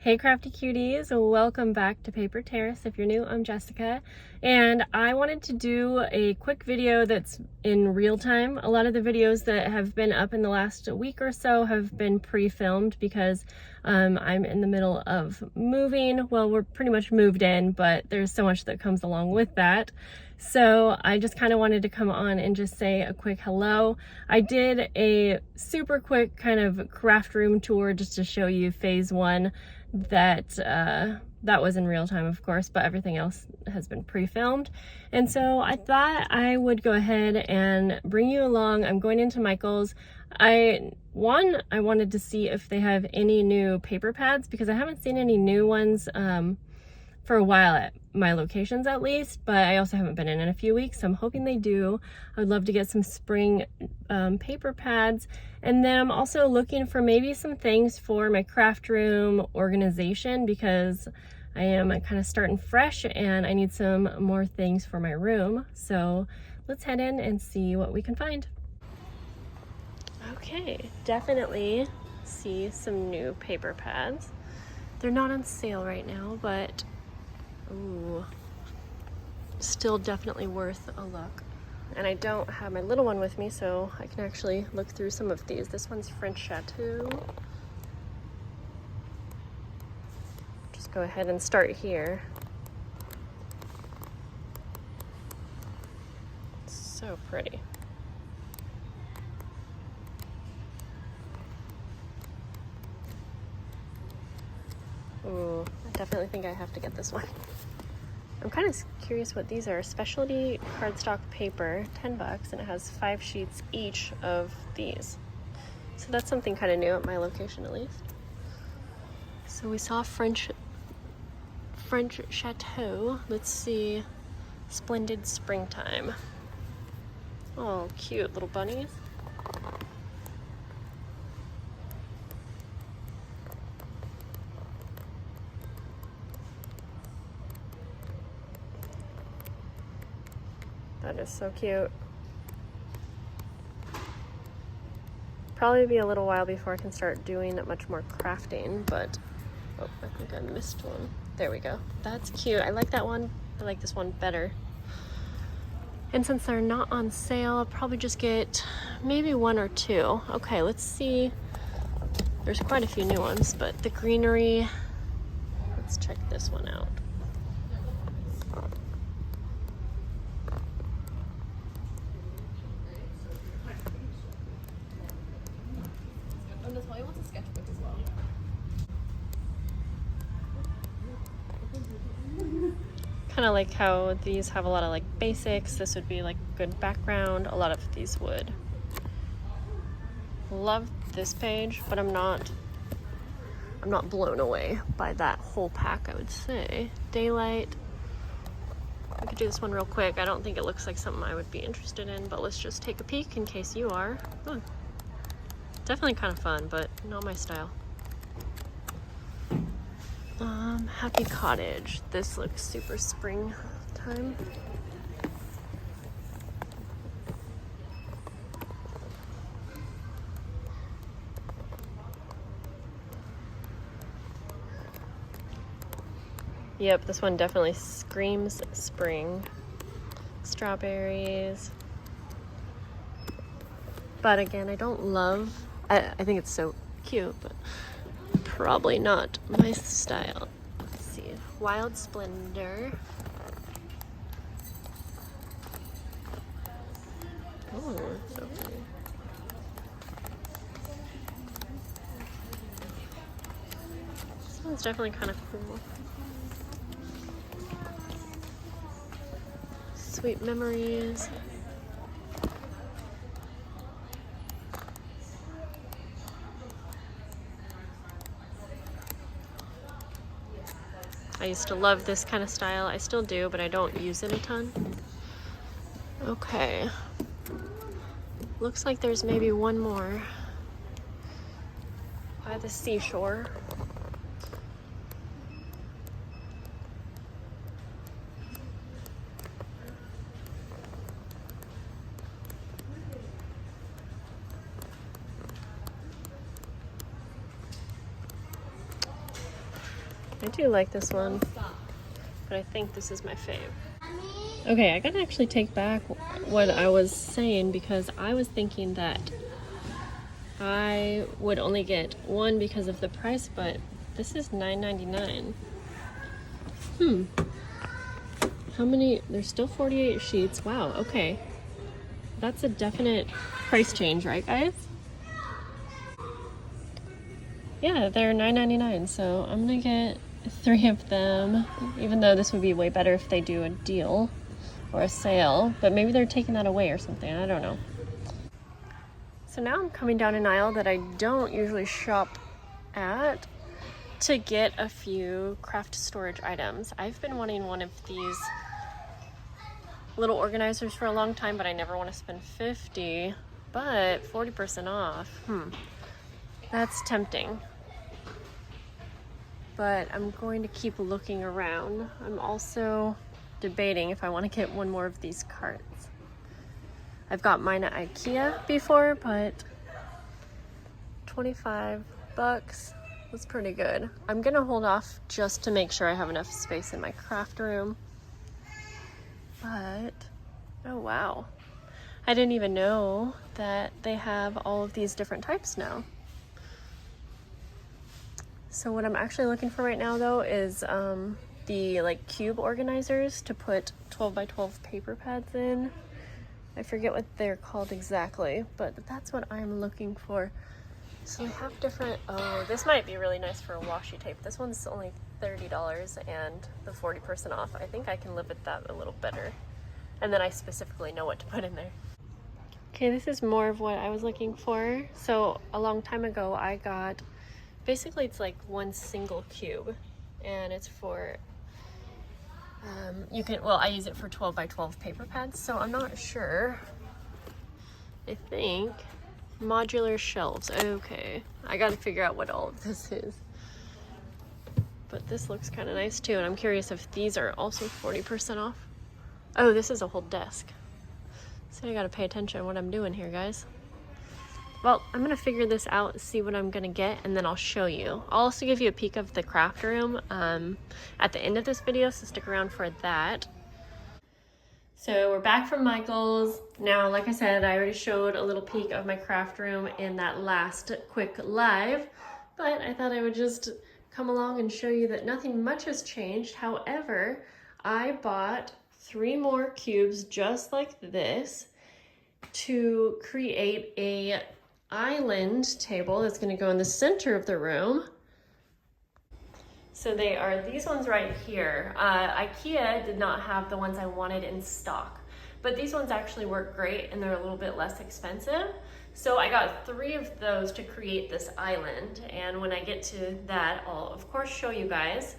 Hey crafty cuties, welcome back to Paper Terrace. If you're new, I'm Jessica, and I wanted to do a quick video that's in real time. A lot of the videos that have been up in the last week or so have been pre-filmed because I'm in the middle of moving. Well, we're pretty much moved in, but there's so much that comes along with that. So I just kind of wanted to come on and just say a quick hello. I did a super quick kind of craft room tour just to show you phase one. That was in real time, of course, but everything else has been pre-filmed. And so I thought I would go ahead and bring you along. I'm going into Michael's. I wanted to see if they have any new paper pads because I haven't seen any new ones for a while at my locations at least, but I also haven't been in a few weeks, so I'm hoping they do. I would love to get some spring paper pads, and then I'm also looking for maybe some things for my craft room organization because I am kind of starting fresh and I need some more things for my room. So let's head in and see what we can find. Okay, definitely see some new paper pads. They're not on sale right now, but ooh, still definitely worth a look. And I don't have my little one with me, so I can actually look through some of these. This one's French Chateau. Just go ahead and start here. So pretty. Ooh, I definitely think I have to get this one. I'm kind of curious what these are. Specialty cardstock paper, 10 bucks, and it has 5 sheets each of these. So that's something kind of new at my location at least. So we saw French Chateau. Let's see. Splendid Springtime. Oh, cute little bunnies. That is so cute. Probably be a little while before I can start doing much more crafting, but oh, I think I missed one. There we go. That's cute. I like that one. I like this one better. And since they're not on sale, I'll probably just get maybe 1 or 2. Okay, let's see. There's quite a few new ones, but the greenery, let's check this one out. He wants a sketchbook as well. Kind of like how these have a lot of like basics. This would be like good background. A lot of these would. Love this page, but I'm not blown away by that whole pack, I would say. Daylight. I could do this one real quick. I don't think it looks like something I would be interested in, but let's just take a peek in case you are. Oh, definitely kind of fun, but not my style. Happy Cottage. This looks super springtime. Yep, this one definitely screams spring. Strawberries. But again, I don't love, I think it's so cute, but probably not my style. Let's see, Wild Splendor. Oh, that's so pretty. This one's definitely kind of cool. Sweet Memories. I used to love this kind of style. I still do, but I don't use it a ton. Okay. Looks like there's maybe one more by the seashore. I do like this one, but I think this is my fave. Okay, I gotta actually take back what I was saying because I was thinking that I would only get one because of the price, but this is $9.99. How many? There's still 48 sheets. Wow, okay. That's a definite price change, right, guys? Yeah, they're $9.99, so I'm gonna get 3 of them, even though this would be way better if they do a deal or a sale, but maybe they're taking that away or something, I don't know. So now I'm coming down an aisle that I don't usually shop at to get a few craft storage items. I've been wanting one of these little organizers for a long time, but I never want to spend $50, but 40% off. That's tempting. But I'm going to keep looking around. I'm also debating if I want to get one more of these carts. I've got mine at IKEA before, but 25 bucks was pretty good. I'm gonna hold off just to make sure I have enough space in my craft room. But, oh wow. I didn't even know that they have all of these different types now. So what I'm actually looking for right now though is the like cube organizers to put 12 by 12 paper pads in. I forget what they're called exactly, but that's what I'm looking for. So they have different, oh, this might be really nice for a washi tape. This one's only $30 and the 40% off. I think I can live with that a little better. And then I specifically know what to put in there. Okay, this is more of what I was looking for. So a long time ago, I got, basically it's like one single cube and it's for, you can, well, I use it for 12 by 12 paper pads. So I'm not sure. I think modular shelves. Okay, I got to figure out what all of this is. But this looks kind of nice too, and I'm curious if these are also 40% off. Oh, this is a whole desk. So I got to pay attention to what I'm doing here, guys. Well, I'm gonna figure this out, see what I'm gonna get, and then I'll show you. I'll also give you a peek of the craft room at the end of this video, so stick around for that. So we're back from Michael's. Now, like I said, I already showed a little peek of my craft room in that last quick live, but I thought I would just come along and show you that nothing much has changed. However, I bought 3 more cubes just like this to create a island table that's going to go in the center of the room. So they are these ones right here. IKEA did not have the ones I wanted in stock, but these ones actually work great and they're a little bit less expensive. So I got 3 of those to create this island, and when I get to that, I'll of course show you guys.